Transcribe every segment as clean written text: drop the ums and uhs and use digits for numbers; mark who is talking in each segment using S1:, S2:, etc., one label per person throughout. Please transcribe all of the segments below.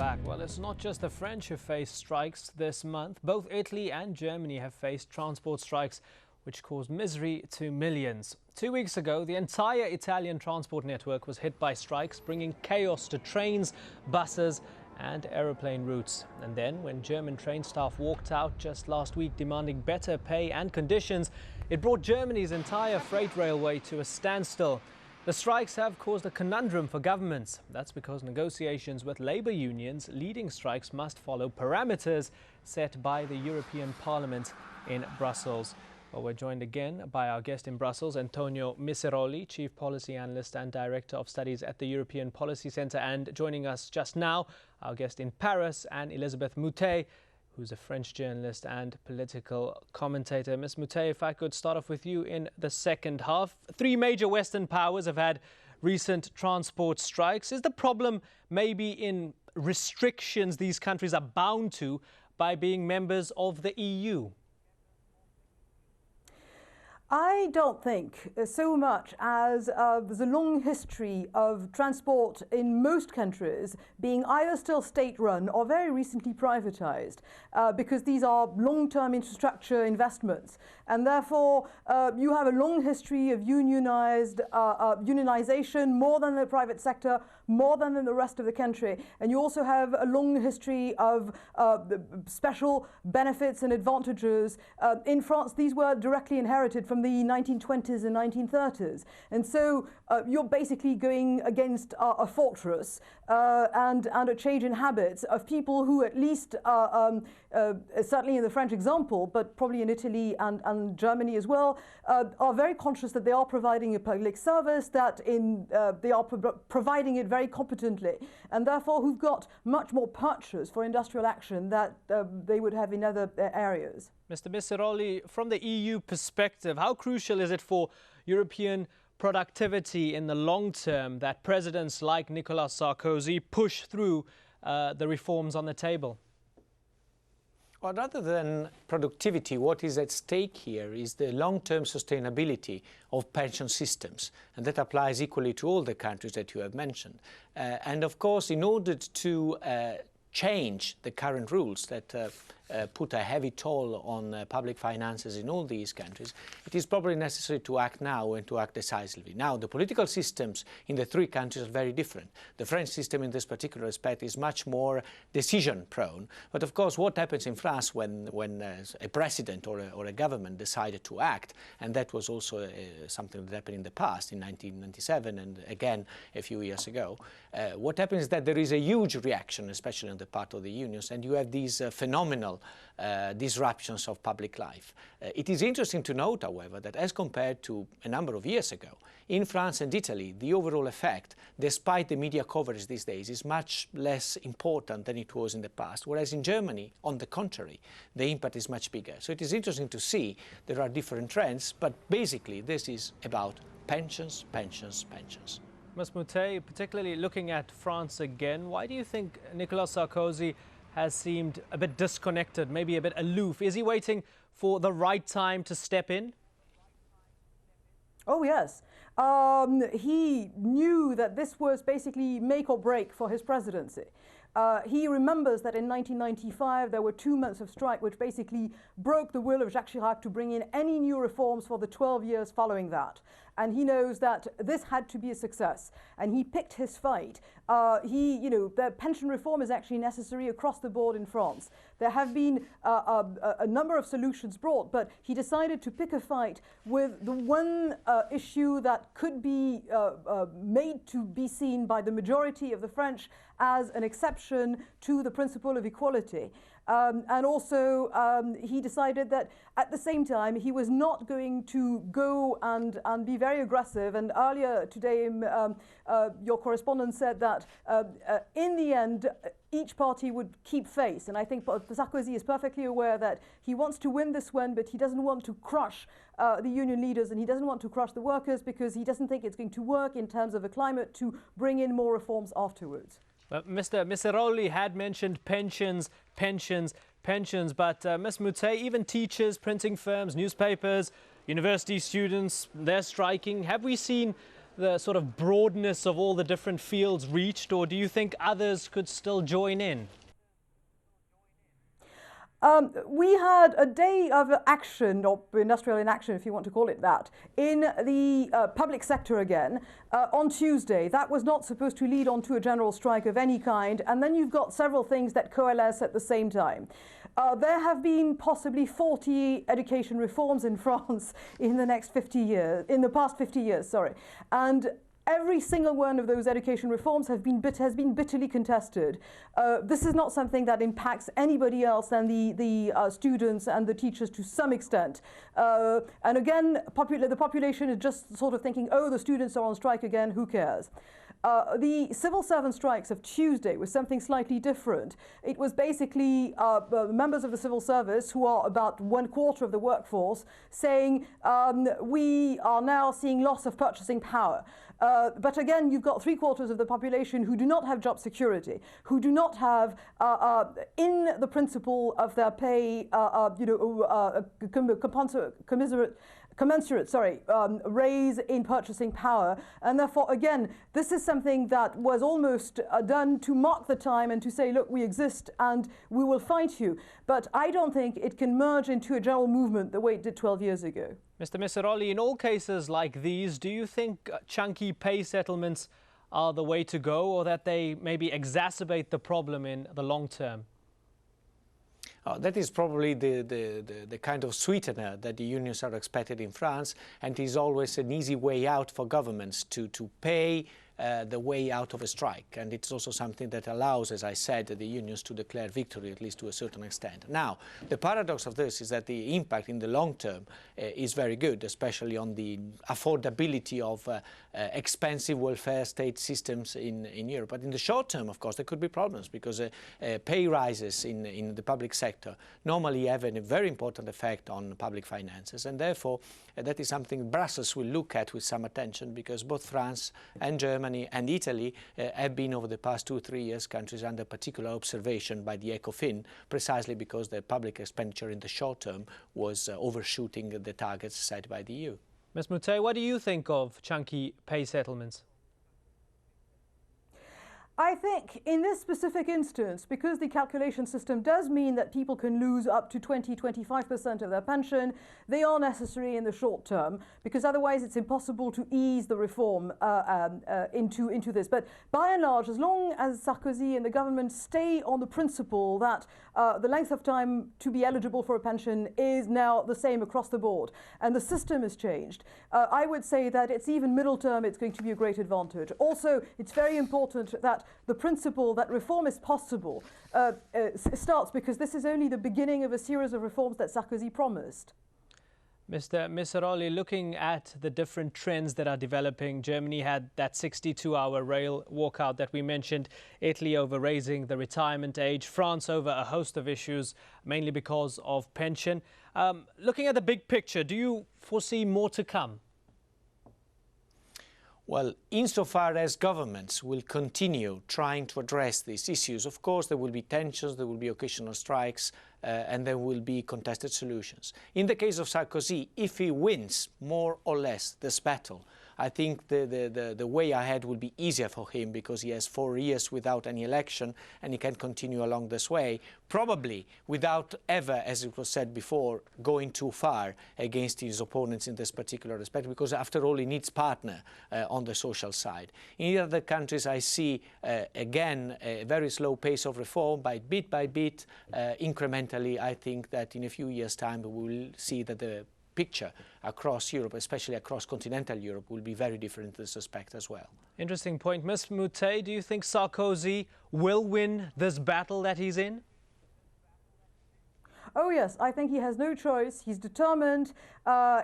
S1: back. Well, it's not just the French who face strikes this month. Both Italy and Germany have faced transport strikes, which caused misery to millions. 2 weeks ago, the entire Italian transport network was hit by strikes, bringing chaos to trains, buses and aeroplane routes. And then, when German train staff walked out just last week demanding better pay and conditions, it brought Germany's entire freight railway to a standstill. The strikes have caused a conundrum for governments. That's because negotiations with labour unions leading strikes must follow parameters set by the European Parliament in Brussels. Well, we're joined again by our guest in Brussels, Antonio Miseroli, Chief Policy Analyst and Director of Studies at the European Policy Centre. And joining us just now, our guest in Paris, Anne Elisabeth Moutet, who's a French journalist and political commentator. Ms. Moutet, if I could start off with you in the second half. 3 major Western powers have had recent transport strikes. Is the problem maybe in restrictions these countries are bound to by being members of the EU?
S2: I don't think so much as there's a long history of transport in most countries being either still state-run or very recently privatized, because these are long-term infrastructure investments. And therefore, you have a long history of unionization, more than the private sector, more than in the rest of the country. And you also have a long history of special benefits and advantages. In France, these were directly inherited from the 1920s and 1930s. And so you're basically going against a fortress and a change in habits of people who, at least certainly in the French example, but probably in Italy and Germany as well, are very conscious that they are providing a public service, that they are providing it very competently, and therefore who've got much more purchase for industrial action that they would have in other areas.
S1: Mr. Miseroli, from the EU perspective, how crucial is it for European productivity in the long term that presidents like Nicolas Sarkozy push through the reforms on the table?
S3: Well, rather than productivity, what is at stake here is the long-term sustainability of pension systems, and that applies equally to all the countries that you have mentioned. And of course, in order to change the current rules that put a heavy toll on public finances in all these countries, it is probably necessary to act now and to act decisively. Now, the political systems in the 3 countries are very different. The French system in this particular respect is much more decision-prone. But of course, what happens in France when a president or a government decided to act, and that was also something that happened in the past, in 1997 and again a few years ago, what happens is that there is a huge reaction, especially on the part of the unions, and you have these phenomenal disruptions of public life. It is interesting to note, however, that as compared to a number of years ago, in France and Italy, the overall effect, despite the media coverage these days, is much less important than it was in the past, whereas in Germany, on the contrary, the impact is much bigger. So it is interesting to see there are different trends, but basically this is about pensions, pensions, pensions.
S1: Ms. Moutet, particularly looking at France again, why do you think Nicolas Sarkozy has seemed a bit disconnected, maybe a bit aloof? Is he waiting for the right time to step in?
S2: Oh, yes. He knew that this was basically make or break for his presidency. He remembers that in 1995 there were 2 months of strike which basically broke the will of Jacques Chirac to bring in any new reforms for the 12 years following that. And he knows that this had to be a success, and he picked his fight. The pension reform is actually necessary across the board in France. There have been a number of solutions brought, but he decided to pick a fight with the one issue that could be made to be seen by the majority of the French as an exception to the principle of equality. And also, he decided that at the same time, he was not going to go and be very aggressive. And earlier today, your correspondent said that in the end, each party would keep face. And I think Sarkozy is perfectly aware that he wants to win this one, but he doesn't want to crush the union leaders, and he doesn't want to crush the workers because he doesn't think it's going to work in terms of a climate to bring in more reforms afterwards.
S1: Mr. Miseroli had mentioned pensions, but Ms. Moutet, even teachers, printing firms, newspapers, university students, they're striking. Have we seen the sort of broadness of all the different fields reached, or do you think others could still join in?
S2: We had a day of action, or industrial inaction, if you want to call it that, in the public sector again on Tuesday. That was not supposed to lead on to a general strike of any kind. And then you've got several things that coalesce at the same time. There have been possibly 40 education reforms in France in the past 50 years, sorry. And every single one of those education reforms has been bitterly contested. This is not something that impacts anybody else than the students and the teachers to some extent. And again, the population is just sort of thinking, oh, the students are on strike again, who cares? The civil servant strikes of Tuesday was something slightly different. It was basically members of the civil service, who are about 1/4 of the workforce, saying we are now seeing loss of purchasing power. But again, you've got 3/4 of the population who do not have job security, who do not have, in the principle of their pay, commensurate raise in purchasing power. And therefore, again, this is something that was almost done to mark the time and to say, look, we exist and we will fight you. But I don't think it can merge into a general movement the way it did 12 years ago.
S1: Mr. Misiroli, in all cases like these, do you think chunky pay settlements are the way to go, or that they maybe exacerbate the problem in the long term?
S3: That is probably the kind of sweetener that the unions are expected in France, and is always an easy way out for governments to pay the way out of a strike. And it's also something that allows, as I said, the unions to declare victory, at least to a certain extent. Now, the paradox of this is that the impact in the long term is very good, especially on the affordability of expensive welfare state systems in Europe. But in the short term, of course, there could be problems, because pay rises in the public sector normally have a very important effect on public finances. And therefore, that is something Brussels will look at with some attention, because both France and Germany and Italy have been, over the past 2-3 years, countries under particular observation by the ECOFIN, precisely because their public expenditure in the short term was overshooting the targets set by the EU.
S1: Ms. Moutet, what do you think of chunky pay settlements?
S2: I think in this specific instance, because the calculation system does mean that people can lose up to 20–25% of their pension, they are necessary in the short term, because otherwise it's impossible to ease the reform into this. But by and large, as long as Sarkozy and the government stay on the principle that the length of time to be eligible for a pension is now the same across the board, and the system has changed, I would say that it's even middle term, it's going to be a great advantage. Also, it's very important that the principle that reform is possible starts, because this is only the beginning of a series of reforms that Sarkozy promised.
S1: Mr. Misiroli, looking at the different trends that are developing, Germany had that 62-hour rail walkout that we mentioned, Italy over raising the retirement age, France over a host of issues, mainly because of pension. Looking at the big picture, do you foresee more to come?
S3: Well, insofar as governments will continue trying to address these issues, of course there will be tensions, there will be occasional strikes, and there will be contested solutions. In the case of Sarkozy, if he wins more or less this battle, I think the way ahead will be easier for him, because he has 4 years without any election and he can continue along this way, probably without ever, as it was said before, going too far against his opponents in this particular respect, because after all he needs partner on the social side. In the other countries I see again a very slow pace of reform, by bit, incrementally. I think that in a few years' time we will see that the picture across Europe, especially across continental Europe, will be very different in this respect as well.
S1: Interesting point. Ms. Moutet, do you think Sarkozy will win this battle that he's in?
S2: Oh yes, I think he has no choice. He's determined.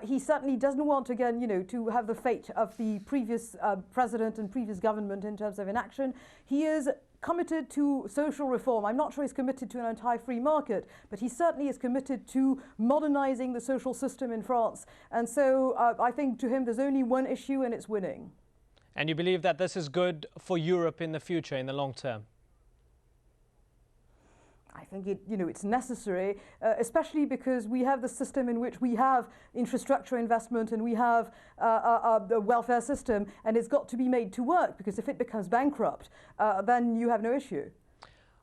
S2: He certainly doesn't want, again, to have the fate of the previous president and previous government in terms of inaction. He is committed to social reform. I'm not sure he's committed to an entire free market, but he certainly is committed to modernizing the social system in France. And so I think to him there's only one issue, and it's winning.
S1: And you believe that this is good for Europe in the future, in the long term?
S2: I think it's necessary, especially because we have the system in which we have infrastructure investment and we have a welfare system, and it's got to be made to work, because if it becomes bankrupt, then you have no issue.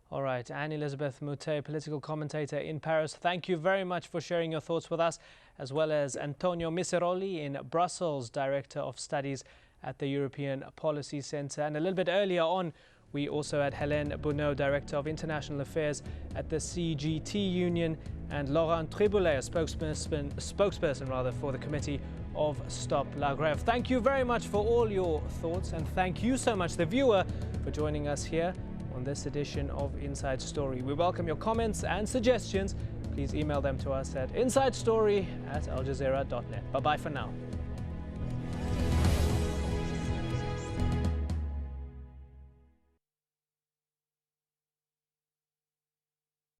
S1: All right, Anne-Elisabeth Moutet, political commentator in Paris, thank you very much for sharing your thoughts with us, as well as Antonio Miseroli in Brussels, Director of Studies at the European Policy Centre. And a little bit earlier on, we also had Hélène Bonneau, Director of International Affairs at the CGT Union, and Laurent Triboulet, a spokesperson for the Committee of Stop La Grève. Thank you very much for all your thoughts, and thank you so much, the viewer, for joining us here on this edition of Inside Story. We welcome your comments and suggestions. Please email them to us at insidestory@aljazeera.net. Bye-bye for now.